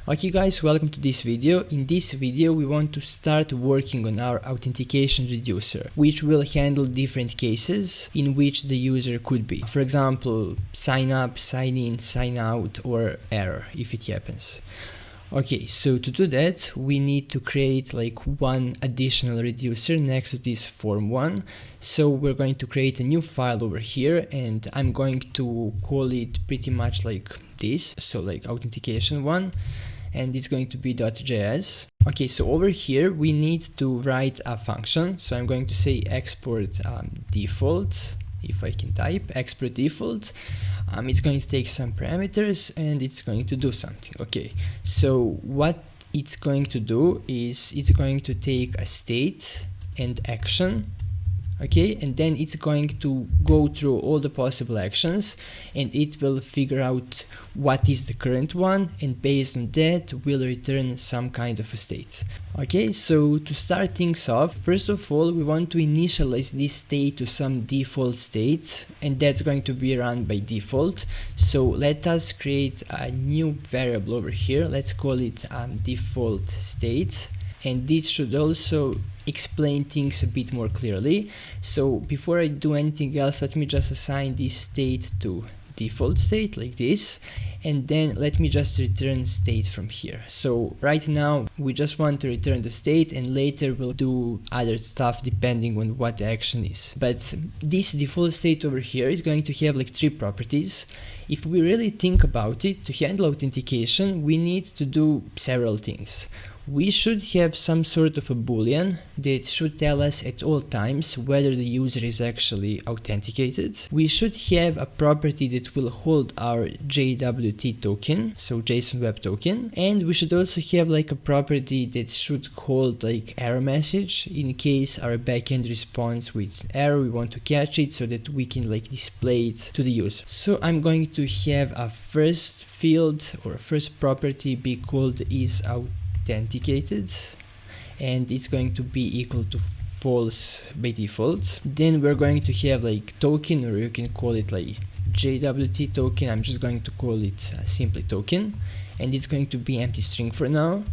Okay guys, welcome to this video. In this video we want to start working on our authentication reducer, which will handle different cases in which the user could be. For example, sign up, sign in, sign out, or error if it happens. Okay, so to do that we need to create like one additional reducer next to this form one. So we're going to create a new file over here, and I'm going to call it pretty much like this, so like authentication one, and it's going to be .js. Okay, so over here we need to write a function, so I'm going to say export default, if I can type export default. It's going to take some parameters and it's going to do something. Okay, so what it's going to do is it's going to take a state and action. Okay, and then it's going to go through all the possible actions and it will figure out what is the current one, and based on that will return some kind of a state. Okay, so to start things off, first of all we want to initialize this state to some default state, and that's going to be run by default. So let us create a new variable over here. Let's call it default state, and this should also explain things a bit more clearly. So before I do anything else, let me just assign this state to default state like this, and then let me just return state from here. So right now we just want to return the state, and later we'll do other stuff depending on what the action is. But this default state over here is going to have like three properties. If we really think about it, to handle authentication we need to do several things. We should have some sort of a boolean that should tell us at all times whether the user is actually authenticated. We should have a property that will hold our JWT token, so JSON Web Token, and we should also have like a property that should hold like error message in case our backend responds with error. We want to catch it so that we can like display it to the user. So I'm going to have a first field or first property be called is authenticated, and it's going to be equal to false by default. Then we're going to have like token, or you can call it like JWT token. I'm just going to call it simply token, and it's going to be empty string for now.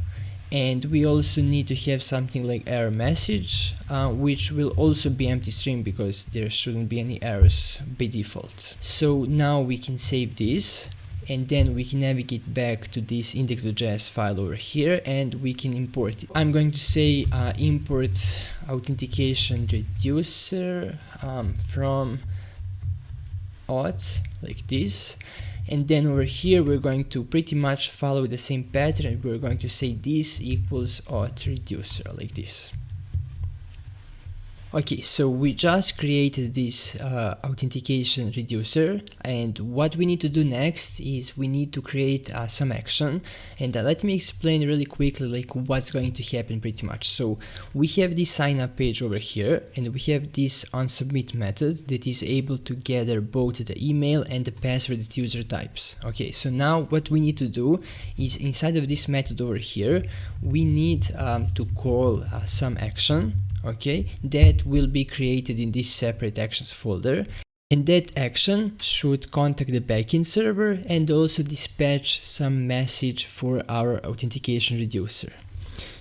And we also need to have something like error message, which will also be empty string because there shouldn't be any errors by default. So now we can save this, and then we can navigate back to this index.js file over here and we can import it. I'm going to say import authentication reducer from auth like this, and then over here we're going to pretty much follow the same pattern. We're going to say this equals auth reducer like this. Okay, so we just created this authentication reducer, and what we need to do next is we need to create some action, and let me explain really quickly like what's going to happen pretty much. So we have this sign up page over here, and we have this onSubmit method that is able to gather both the email and the password that user types. Okay, so now what we need to do is inside of this method over here we need to call some action. Okay, that will be created in this separate actions folder, and that action should contact the backend server and also dispatch some message for our authentication reducer.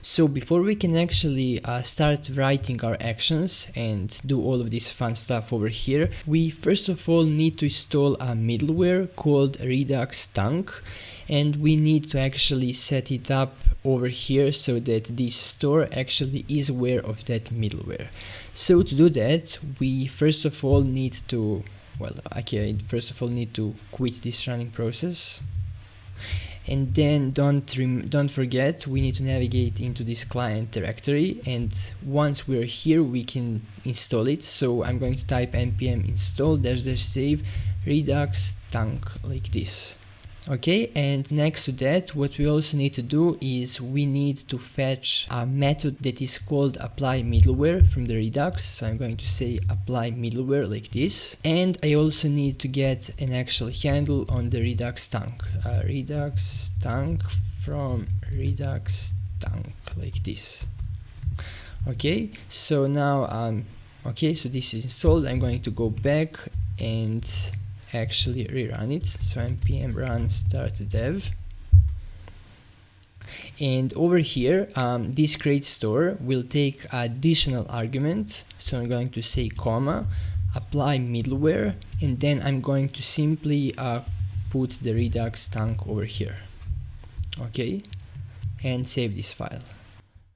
So before we can actually start writing our actions and do all of this fun stuff over here, we first of all need to install a middleware called redux-thunk, and we need to actually set it up over here so that this store actually is aware of that middleware. So to do that we first of all need to, first of all need to quit this running process, and then don't forget we need to navigate into this client directory, and once we're here we can install it. So I'm going to type npm install -save redux-thunk like this. Okay, and next to that what we also need to do is we need to fetch a method that is called apply middleware from the Redux. So I'm going to say apply middleware like this, and I also need to get an actual handle on the redux-thunk, redux-thunk from redux-thunk like this. Okay, so now okay, so this is installed. I'm going to go back and – actually rerun it. So npm run start dev, And over here, this create store will take additional argument. So I'm going to say comma, apply middleware, and then I'm going to simply put the redux-thunk over here. Okay, and save this file.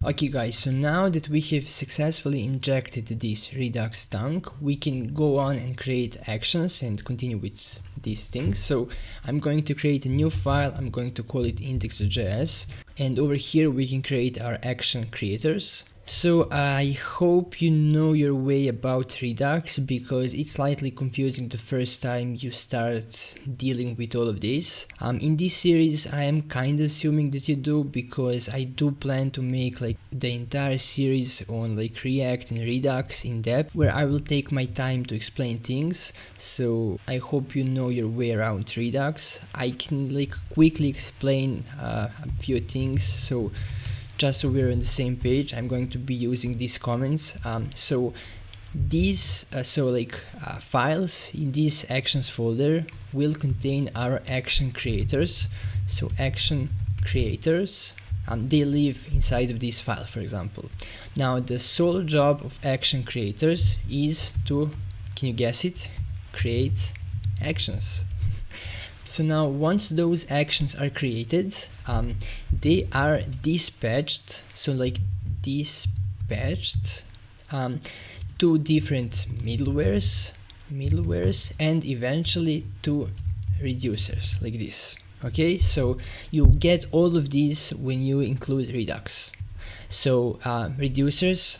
Okay guys, so now that we have successfully injected this redux-thunk, we can go on and create actions and continue with these things. So I'm going to create a new file, I'm going to call it index.js, and over here we can create our action creators. So I hope you know your way about Redux, because it's slightly confusing the first time you start dealing with all of this. In this series I am kind of assuming that you do, because I do plan to make like the entire series on like React and Redux in depth, where I will take my time to explain things. So I hope you know your way around Redux. I can like quickly explain a few things, so just so we're on the same page, I'm going to be using these comments. Files in this actions folder will contain our action creators. So action creators, they live inside of this file, for example. Now the sole job of action creators is to, can you guess it? Create actions. So now once those actions are created, they are dispatched, so like dispatched to different middlewares, and eventually to reducers, like this. Okay, so you get all of these when you include Redux. So reducers,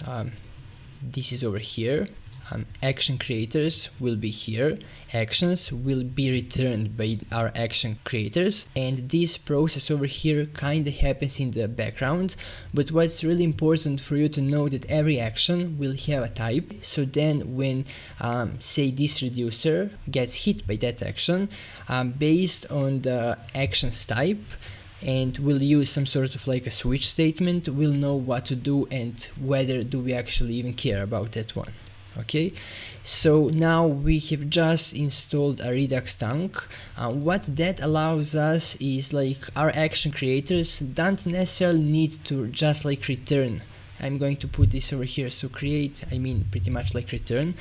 this is over here. Action creators will be here, actions will be returned by our action creators, and this process over here kind of happens in the background. But what's really important for you to know that every action will have a type. So then when say this reducer gets hit by that action, based on the actions type, and we'll use some sort of like a switch statement, we'll know what to do and whether do we actually even care about that one. Okay, so now we have just installed a redux-thunk. What that allows us is like our action creators don't necessarily need to just like return. I'm going to put this over here, so create, I mean pretty much like return.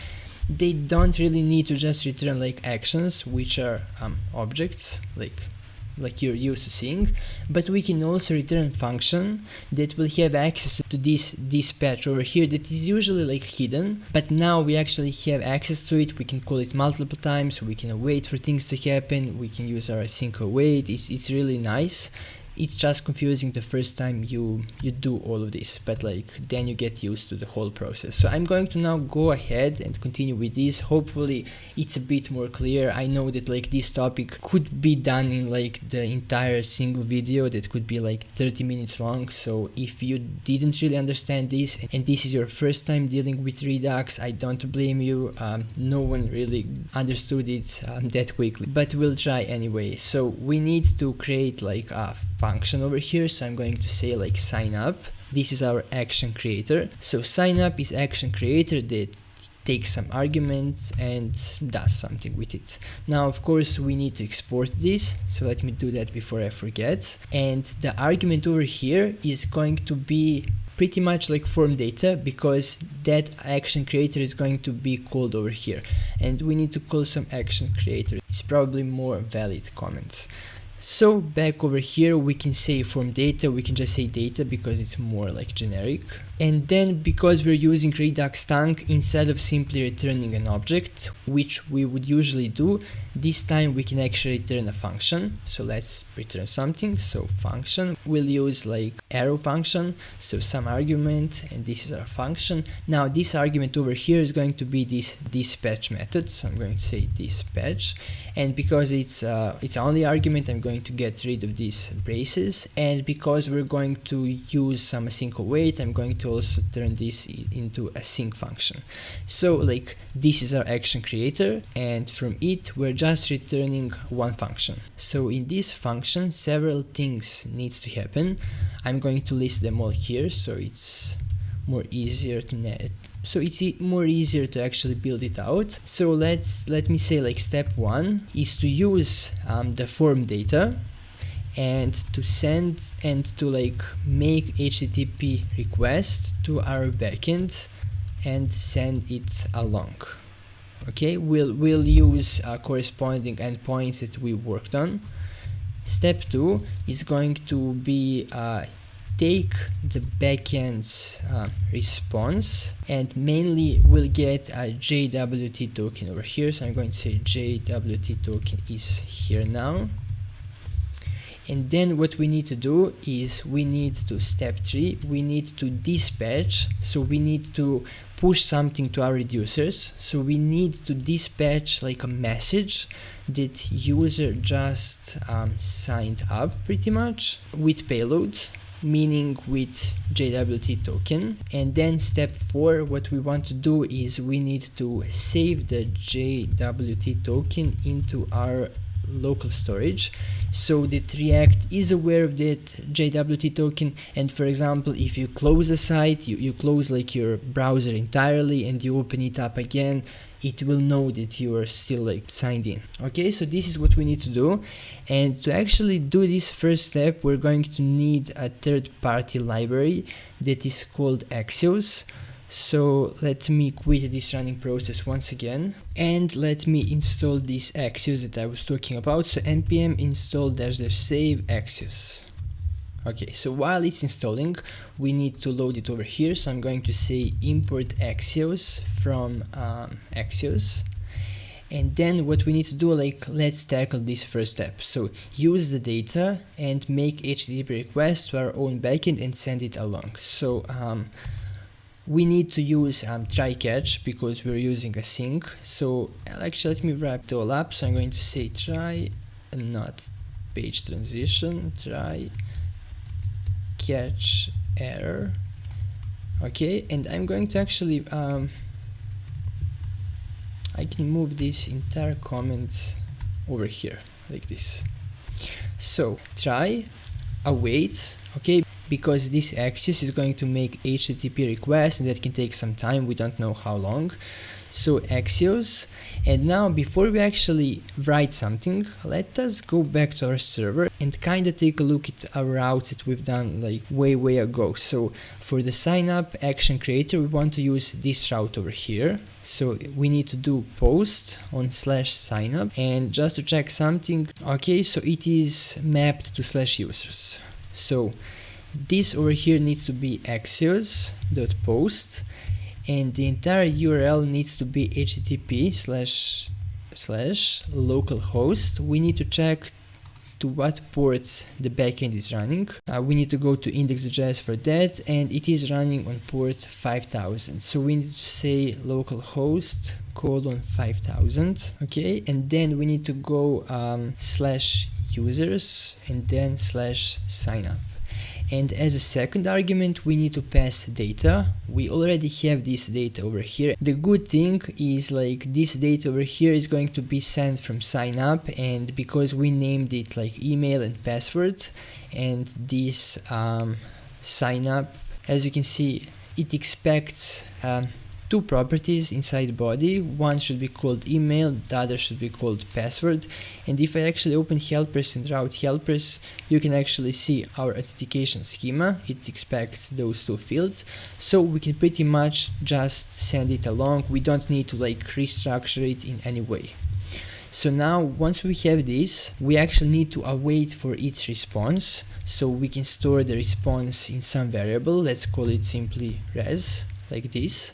They don't really need to just return like actions, which are objects like you're used to seeing, but we can also return a function that will have access to this dispatch over here that is usually like hidden, but now we actually have access to it. We can call it multiple times, we can wait for things to happen, we can use our async await. It's really nice. It's just confusing the first time you do all of this, but like then you get used to the whole process. So I'm going to now go ahead and continue with this. Hopefully it's a bit more clear. I know that like this topic could be done in like the entire single video that could be like 30 minutes long. So if you didn't really understand this and this is your first time dealing with Redux, I don't blame you. No one really understood it that quickly, but we'll try anyway. So we need to create like a function over here, so I'm going to say like SignUp. This is our action creator. So SignUp is action creator that takes some arguments and does something with it. Now of course we need to export this, so let me do that before I forget. And the argument over here is going to be pretty much like form data, because that action creator is going to be called over here, and we need to call some action creator. It's probably more valid comments. So back over here we can say form data, we can just say data because it's more like generic. And then because we're using redux-thunk, instead of simply returning an object, which we would usually do, this time we can actually return a function. So let's return something. So function, we'll use like arrow function, so some argument, and this is our function. Now this argument over here is going to be this dispatch method, so I'm going to say dispatch, and because it's only argument, I'm going to get rid of these braces, and because we're going to use some async await, I'm going to also turn this into a sync function. So like this is our action creator, and from it we're just returning one function. So in this function several things needs to happen. I'm going to list them all here, so it's more easier to actually build it out. So let me say like step 1 is to use the form data, and to send and to like make HTTP request to our backend and send it along. Okay, we'll use corresponding endpoints that we worked on. Step 2 is going to be take the backend's response, and mainly we'll get a JWT token over here. So I'm going to say JWT token is here now. And then what we need to do is we need to step 3, we need to dispatch. So we need to push something to our reducers. So we need to dispatch like a message that user just signed up pretty much with payload, meaning with JWT token. And then step 4, what we want to do is we need to save the JWT token into our local storage, so that React is aware of that JWT token. And for example, if you close a site, you close like your browser entirely and you open it up again, it will know that you are still like signed in. Okay, so this is what we need to do. And to actually do this first step, we're going to need a third-party library that is called Axios. So let me quit this running process once again, and let me install this Axios that I was talking about. So npm install --save Axios. Okay, so while it's installing, we need to load it over here. So I'm going to say import Axios from Axios. And then what we need to do, like, let's tackle this first step. So use the data and make HTTP request to our own backend and send it along. So we need to use try catch because we're using a sync. So actually let me wrap it all up. So I'm going to say try, not page transition, try catch error. Okay, and I'm going to actually I can move this entire comment over here like this. So try await, okay, because this Axios is going to make HTTP requests and that can take some time, we don't know how long. So Axios, and now before we actually write something, let us go back to our server and kind of take a look at our routes that we've done like way ago. So for the sign up action creator, we want to use this route over here. So we need to do post on /signup, and just to check something, okay, so it is mapped to /users. So this over here needs to be axios.post, and the entire URL needs to be http://localhost. We need to check to what port the backend is running. We need to go to index.js for that, and it is running on port 5000. So we need to say localhost :5000. Okay, and then we need to go /users and then /signup. And as a second argument, we need to pass data. We already have this data over here. The good thing is like this data over here is going to be sent from sign up, and because we named it like email and password, and this sign up, as you can see, it expects two properties inside body. One should be called email, the other should be called password. And if I actually open helpers and route helpers, you can actually see our authentication schema. It expects those two fields, so we can pretty much just send it along. We don't need to like restructure it in any way. So now once we have this, we actually need to await for its response. So we can store the response in some variable. Let's call it simply res, like this.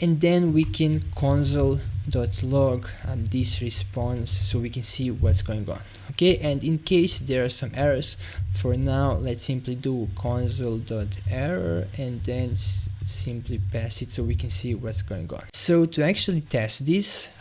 And then we can console.log this response so we can see what's going on. Okay, and in case there are some errors, for now let's simply do console.error and then simply pass it so we can see what's going on. So to actually test this,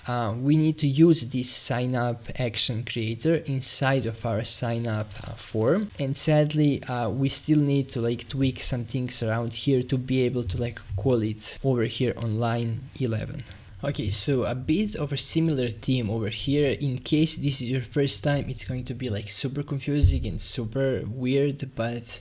we need to use this sign up action creator inside of our sign up form, and sadly we still need to like tweak some things around here to be able to like call it over here on line 11. Okay, so a bit of a similar theme over here. In case this is your first time, it's going to be like super confusing and super weird, but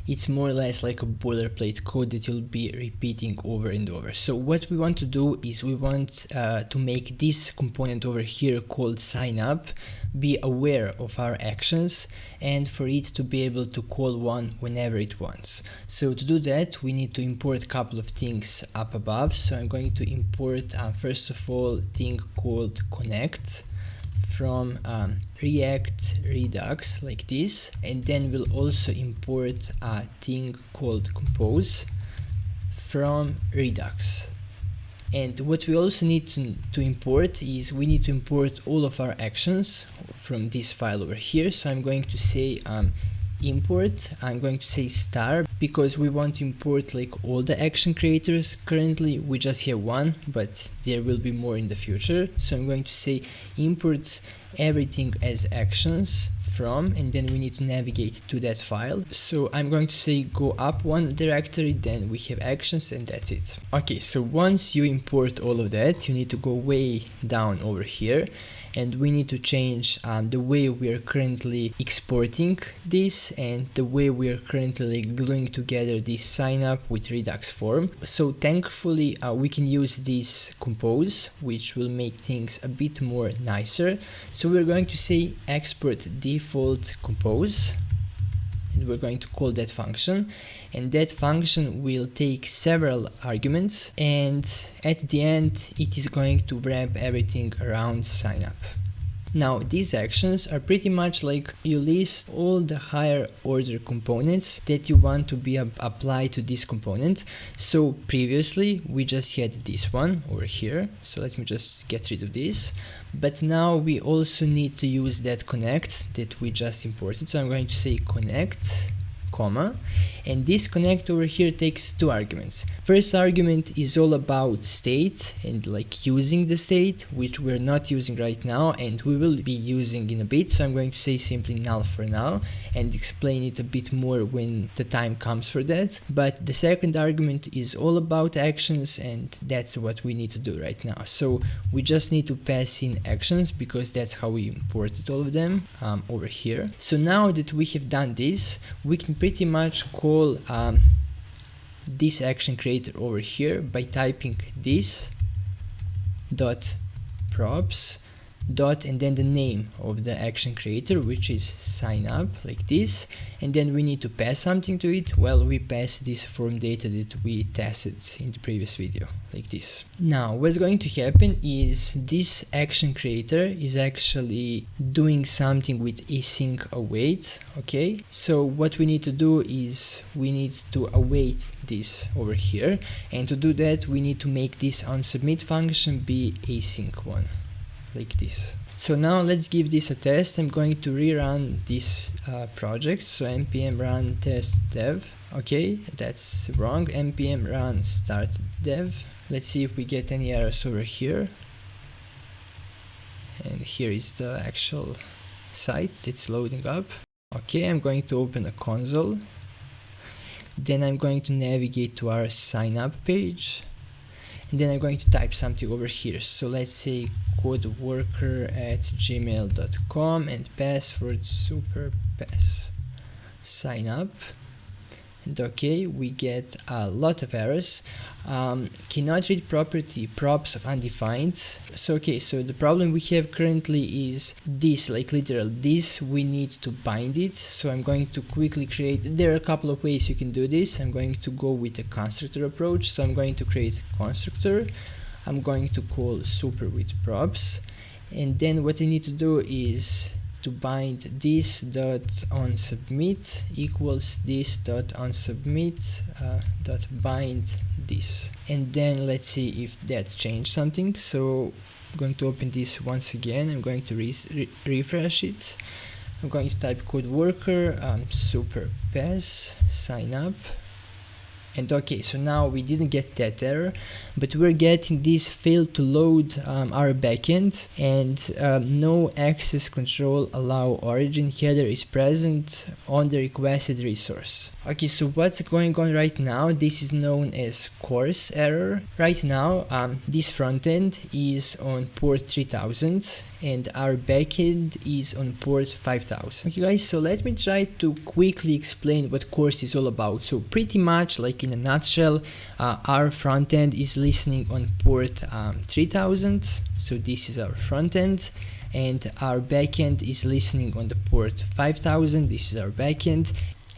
it's more or less like a boilerplate code that you'll be repeating over and over. So what we want to do is we want to make this component over here called SignUp be aware of our actions and for it to be able to call one whenever it wants. So to do that, we need to import a couple of things up above. So I'm going to import first of all a thing called connect from React Redux like this, and then we'll also import a thing called compose from Redux. And what we also need to import is we need to import all of our actions from this file over here. So I'm going to say import, I'm going to say star, because we want to import like all the action creators. Currently we just have one, but there will be more in the future. So I'm going to say import everything as actions from, and then we need to navigate to that file. So I'm going to say go up one directory, then we have actions, and that's it. Okay, so once you import all of that, you need to go way down over here, and we need to change the way we are currently exporting this and the way we are currently gluing together this SignUp with Redux form. So thankfully we can use this compose, which will make things a bit more nicer. So we're going to say export default compose, and we're going to call that function, and that function will take several arguments, and at the end it is going to wrap everything around SignUp. Now these actions are pretty much like you list all the higher order components that you want to be applied to this component. So previously we just had this one over here, so let me just get rid of this, but now we also need to use that connect that we just imported. So I'm going to say connect comma, and this connect over here takes two arguments. First argument is all about state and like using the state, which we're not using right now and we will be using in a bit. So I'm going to say simply null for now and explain it a bit more when the time comes for that. But the second argument is all about actions, and that's what we need to do right now. So we just need to pass in actions because that's how we imported all of them over here. So now that we have done this, we can pretty much call this action creator over here by typing this dot props dot and then the name of the action creator, which is SignUp, like this, and then we need to pass something to it. Well, we pass this form data that we tested in the previous video, like this. Now what's going to happen is this action creator is actually doing something with async await. Okay, so what we need to do is we need to await this over here, and to do that we need to make this onSubmit function be async one, like this. So now let's give this a test. I'm going to rerun this project. So npm run test dev. Okay, that's wrong. npm run start dev. Let's see if we get any errors over here. And here is the actual site that's loading up. Okay, I'm going to open a console. Then I'm going to navigate to our SignUp page. And then I'm going to type something over here. So let's say codeworker@gmail.com and password superpass. Sign up. And okay, we get a lot of errors. Cannot read property props of undefined. So okay, so the problem we have currently is this, like literal this, we need to bind it. So I'm going to quickly create, there are a couple of ways you can do this. I'm going to go with the constructor approach. So I'm going to create constructor. I'm going to call super with props, and then what I need to do is to bind this dot onSubmit equals this dot onSubmit dot bind this, and then let's see if that changed something. So I'm going to open this once again. I'm going to refresh it. I'm going to type codeworker superpass sign up. And okay, so now we didn't get that error, but we're getting this failed to load our backend, and no access control allow origin header is present on the requested resource. Okay, so what's going on right now? This is known as course error. Right now, this frontend is on port 3000 and our backend is on port 5000. Okay guys, so let me try to quickly explain what course is all about. So pretty much like in a nutshell, our frontend is listening on port 3000, so this is our frontend, and our backend is listening on the port 5000, this is our backend.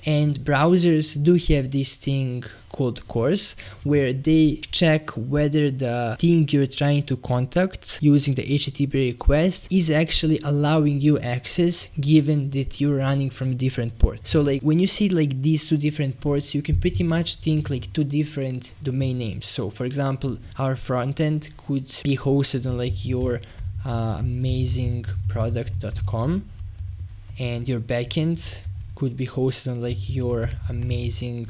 And browsers do have this thing called course, where they check whether the thing you're trying to contact using the HTTP request is actually allowing you access, given that you're running from a different port. So like when you see like these two different ports, you can pretty much think like two different domain names. So for example, our frontend could be hosted on like your amazingproduct.com, and your backend could be hosted on like your amazing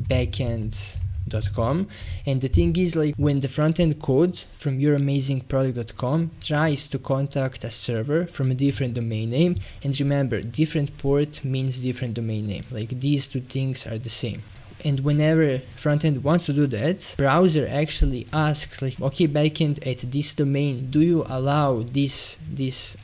backend.com. And the thing is, like when the front-end code from your amazingproduct.com tries to contact a server from a different domain name, and remember, different port means different domain name, like these two things are the same. And whenever frontend wants to do that, browser actually asks like, okay, backend, at this domain, do you allow this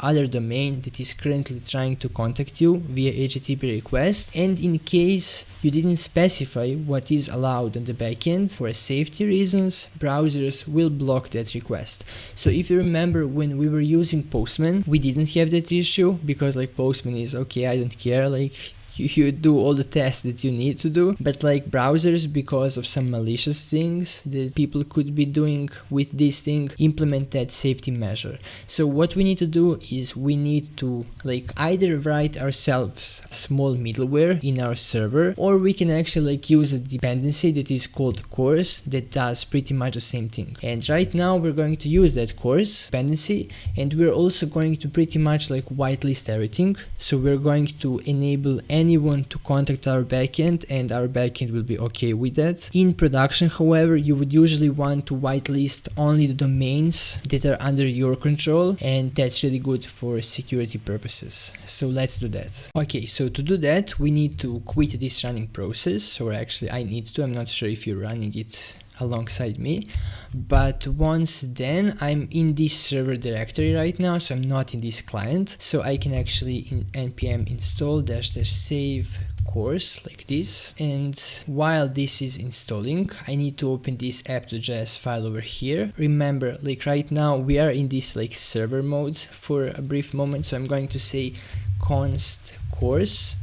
other domain that is currently trying to contact you via HTTP request? And in case you didn't specify what is allowed on the backend for safety reasons, browsers will block that request. So if you remember, when we were using Postman, we didn't have that issue, because like Postman is okay, I don't care, like you do all the tests that you need to do. But like browsers, because of some malicious things that people could be doing with this thing, implement that safety measure. So what we need to do is we need to like either write ourselves a small middleware in our server, or we can actually like use a dependency that is called course that does pretty much the same thing. And right now we're going to use that course dependency, and we're also going to pretty much like whitelist everything. So we're going to enable anyone to contact our backend, and our backend will be okay with that. In production, however, you would usually want to whitelist only the domains that are under your control, and that's really good for security purposes. So let's do that. Okay, so to do that, we need to quit this running process, or actually I need to, I'm not sure if you're running it alongside me, but once then I'm in this server directory right now, so I'm not in this client, so I can actually in npm install --save course like this. And while this is installing, I need to open this app.js file over here. Remember, like right now we are in this like server mode for a brief moment, so I'm going to say const course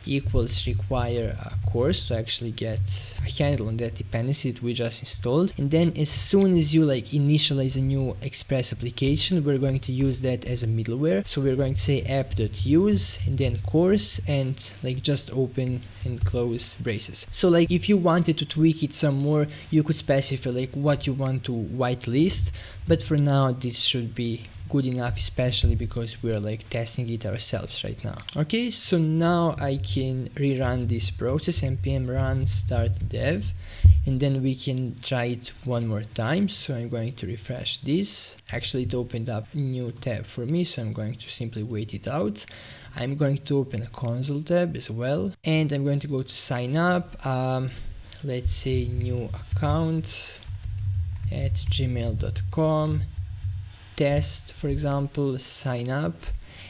equals require a course to actually get a handle on that dependency that we just installed. And then as soon as you like initialize a new Express application, we're going to use that as a middleware. So we're going to say app.use and then course, and like just open and close braces. So like if you wanted to tweak it some more, you could specify like what you want to whitelist, but for now this should be good enough, especially because we're like testing it ourselves right now. Okay, so now I can rerun this process, npm run start dev, and then we can try it one more time. So I'm going to refresh this. Actually it opened up a new tab for me, so I'm going to simply wait it out. I'm going to open a console tab as well, and I'm going to go to sign up. Let's say new account at gmail.com, test, for example, sign up,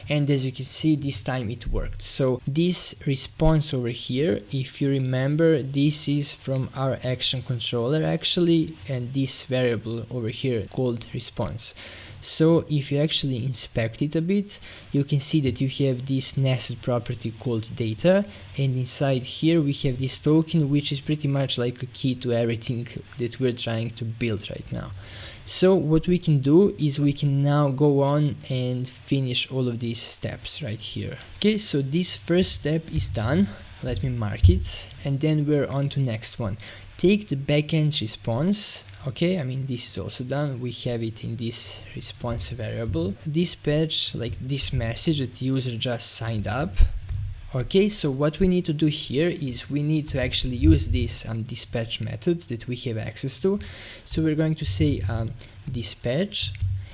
and as you can see, this time it worked. So this response over here, if you remember, this is from our action controller actually, and this variable over here called response. So if you actually inspect it a bit, you can see that you have this nested property called data, and inside here we have this token, which is pretty much like a key to everything that we're trying to build right now. So what we can do is we can now go on and finish all of these steps right here. Okay, so this first step is done. Let me mark it, and then we're on to next one. Take the backend response. Okay, I mean this is also done. We have it in this response variable. Dispatch like this message that the user just signed up. Okay, so what we need to do here is we need to actually use this dispatch method that we have access to. So we're going to say dispatch,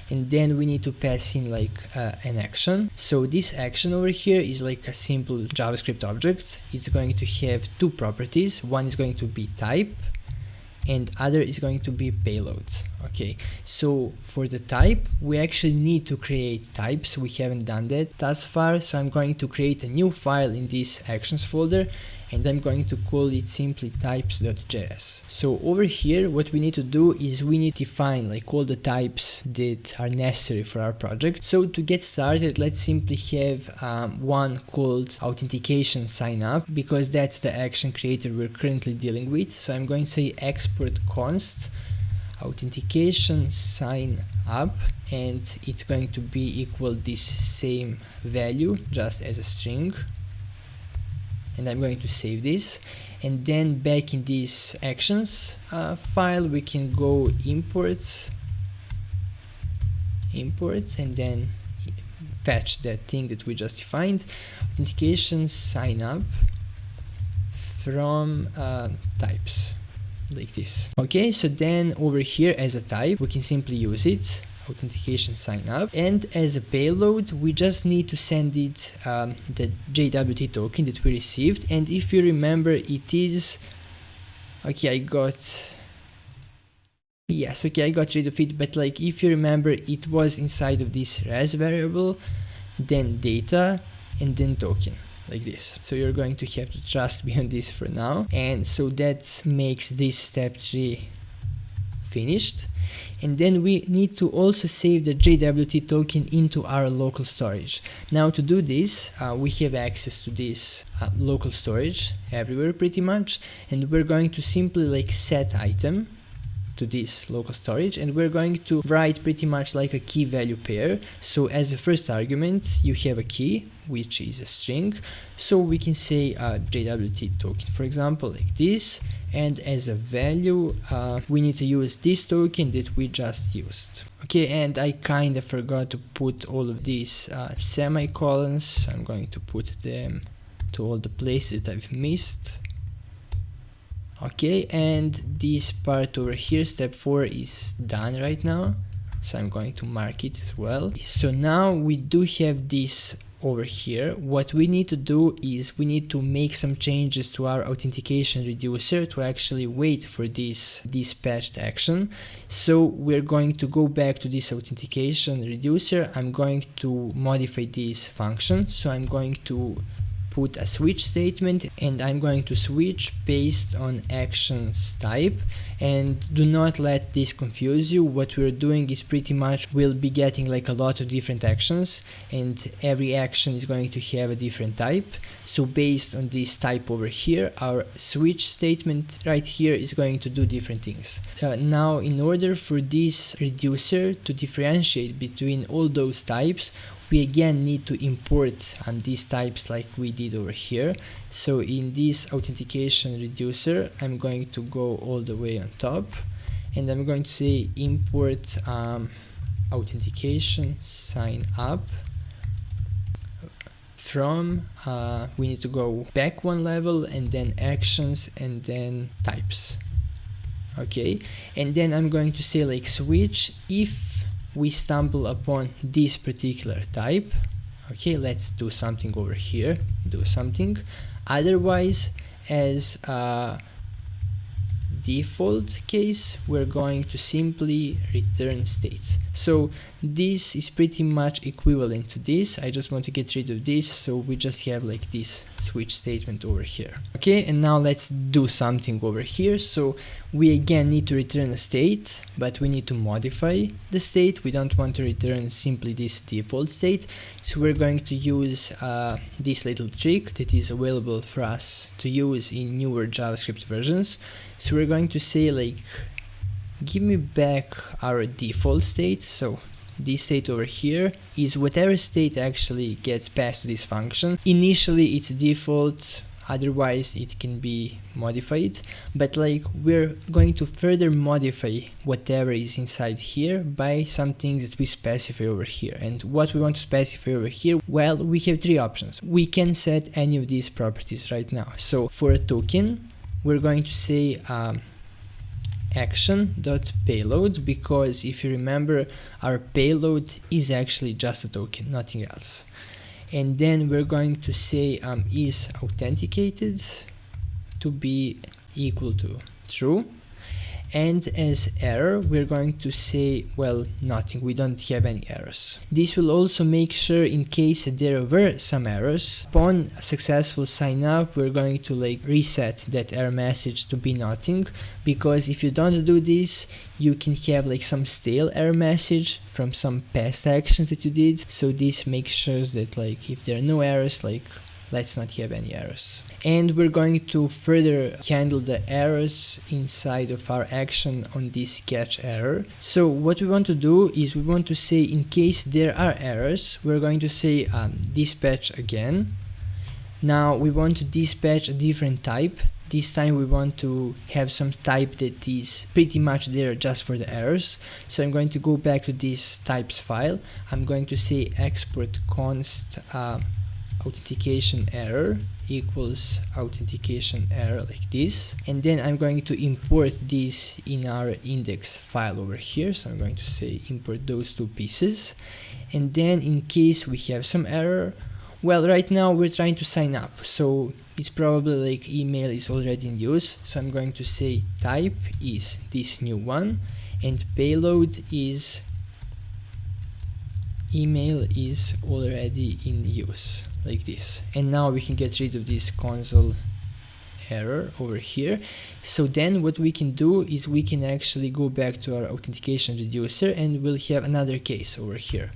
and then we need to pass in like an action. So this action over here is like a simple JavaScript object. It's going to have two properties. One is going to be type, and other is going to be payload. Okay, so for the type, we actually need to create types. We haven't done that thus far, so I'm going to create a new file in this actions folder, and I'm going to call it simply types.js. So over here, what we need to do is we need to define like all the types that are necessary for our project. So to get started, let's simply have one called authentication SignUp, because that's the action creator we're currently dealing with. So I'm going to say export const authentication SignUp, and it's going to be equal this same value just as a string. And I'm going to save this, and then back in this actions file we can go import, and then fetch that thing that we just defined, authentication SignUp from types, like this. Okay, so then over here as a type we can simply use it, authentication SignUp, and as a payload we just need to send it the JWT token that we received. And if you remember, it is okay, I got rid of it, but like if you remember, it was inside of this res variable, then data, and then token, like this. So you're going to have to trust me on this for now, and so that makes this step 3 finished. And then we need to also save the JWT token into our local storage. Now to do this, we have access to this local storage everywhere pretty much, and we're going to simply like set item to this local storage, and we're going to write pretty much like a key value pair. So as a first argument you have a key, which is a string, so we can say JWT token, for example, like this, and as a value we need to use this token that we just used. Okay, and I kind of forgot to put all of these semicolons. I'm going to put them to all the places that I've missed. Okay, and this part over here, step 4, is done right now, so I'm going to mark it as well. So now we do have this over here. What we need to do is we need to make some changes to our authentication reducer to actually wait for this dispatched action. So we're going to go back to this authentication reducer. I'm going to modify this function, so I'm going to put a switch statement, and I'm going to switch based on actions type. And do not let this confuse you. What we're doing is pretty much we'll be getting like a lot of different actions, and every action is going to have a different type. So based on this type over here, our switch statement right here is going to do different things. Now in order for this reducer to differentiate between all those types, we again need to import these types like we did over here. So in this authentication reducer, I'm going to go all the way on top, and I'm going to say import authentication SignUp from, we need to go back one level, and then actions, and then types. Okay, and then I'm going to say like switch if we stumble upon this particular type. Okay, let's do something over here, otherwise as a default case we're going to simply return state. So this is pretty much equivalent to this. I just want to get rid of this, so we just have like this switch statement over here. Okay, and now let's do something over here. So we again need to return a state, but we need to modify the state. We don't want to return simply this default state, so we're going to use this little trick that is available for us to use in newer JavaScript versions. So we're going to say like give me back our default state. So this state over here is whatever state actually gets passed to this function. Initially it's default, otherwise it can be modified, but like we're going to further modify whatever is inside here by some things that we specify over here. And what we want to specify over here, well, we have three options. We can set any of these properties right now. So for a token, we're going to say action.payload, because if you remember, our payload is actually just a token, nothing else. And then we're going to say is authenticated to be equal to true. And as error, we're going to say, well, nothing, we don't have any errors. This will also make sure in case there were some errors, upon a successful sign up, we're going to like reset that error message to be nothing, because if you don't do this, you can have like some stale error message from some past actions that you did. So this makes sure that like if there are no errors, like let's not have any errors. And we're going to further handle the errors inside of our action on this catch error. So what we want to do is we want to say in case there are errors, we're going to say dispatch again. Now we want to dispatch a different type. This time we want to have some type that is pretty much there just for the errors. So I'm going to go back to this types file. I'm going to say export const authentication error equals authentication error, like this, and then I'm going to import this in our index file over here. So I'm going to say import those two pieces, and then in case we have some error, well, right now we're trying to sign up, so it's probably like email is already in use. So I'm going to say type is this new one, and payload is email is already in use, like this. And now we can get rid of this console error over here. So then what we can do is we can actually go back to our authentication reducer, and we'll have another case over here,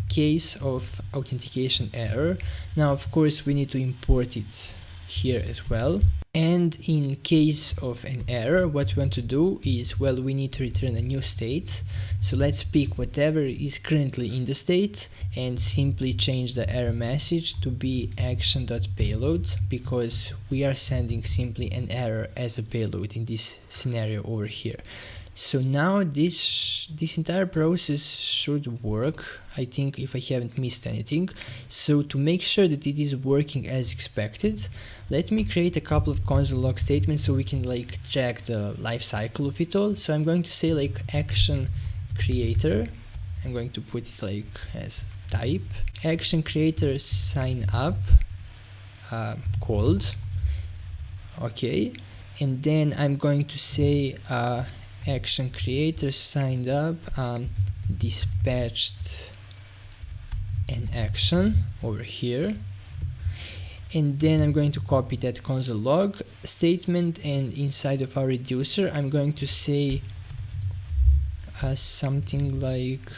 case of authentication error. Now of course we need to import it here as well. And in case of an error, what we want to do is, well, we need to return a new state. So let's pick whatever is currently in the state and simply change the error message to be action.payload, because we are sending simply an error as a payload in this scenario over here. So now this entire process should work, I think, if I haven't missed anything. So to make sure that it is working as expected, let me create a couple of console log statements so we can like check the life cycle of it all. So I'm going to say like action creator, I'm going to put it like as type, action creator sign up called, okay, and then I'm going to say action creator signed up dispatched an action over here, and then I'm going to copy that console log statement, and inside of our reducer I'm going to say something like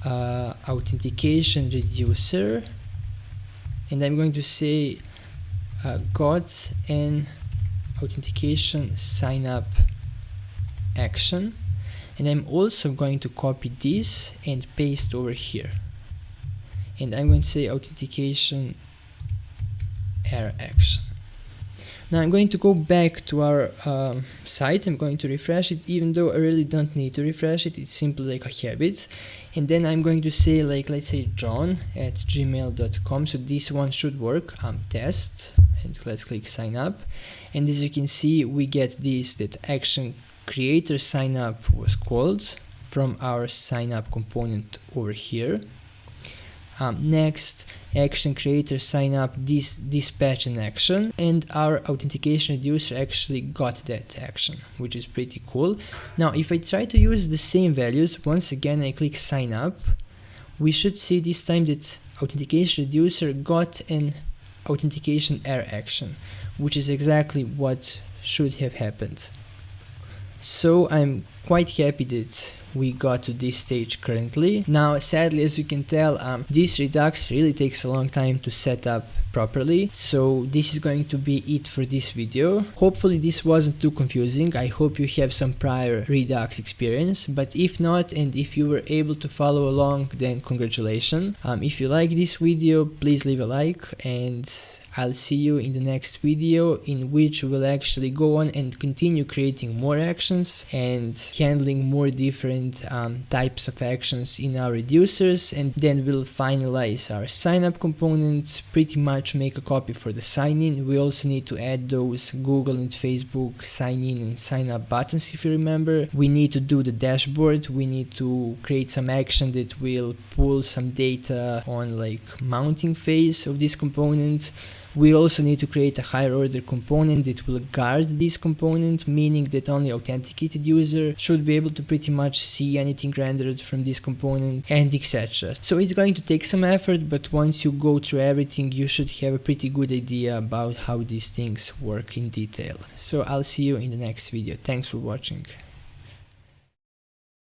authentication reducer, and I'm going to say got an authentication sign up action, and I'm also going to copy this and paste over here, and I'm going to say authentication error action. Now I'm going to go back to our site. I'm going to refresh it, even though I really don't need to refresh it, it's simply like a habit. And then I'm going to say like, let's say john@gmail.com, so this one should work, test, and let's click sign up. And as you can see, we get this, that action creator sign up was called from our sign up component over here. Next, action creator sign up dispatch an action, and our authentication reducer actually got that action, which is pretty cool. Now if I try to use the same values, once again I click sign up, we should see this time that authentication reducer got an authentication error action, which is exactly what should have happened. So I'm quite happy that we got to this stage currently. Now sadly, as you can tell, this Redux really takes a long time to set up properly, so this is going to be it for this video. Hopefully this wasn't too confusing. I hope you have some prior Redux experience, but if not, and if you were able to follow along, then congratulations. If you like this video, please leave a like, and I'll see you in the next video, in which we'll actually go on and continue creating more actions and handling more different types of actions in our reducers, and then we'll finalize our sign-up component, pretty much make a copy for the sign-in. We also need to add those Google and Facebook sign-in and sign-up buttons, if you remember. We need to do the dashboard. We need to create some action that will pull some data on like mounting phase of this component. We also need to create a higher order component that will guard this component, meaning that only authenticated user should be able to pretty much see anything rendered from this component, and etc. So it's going to take some effort, but once you go through everything, you should have a pretty good idea about how these things work in detail. So I'll see you in the next video. Thanks for watching.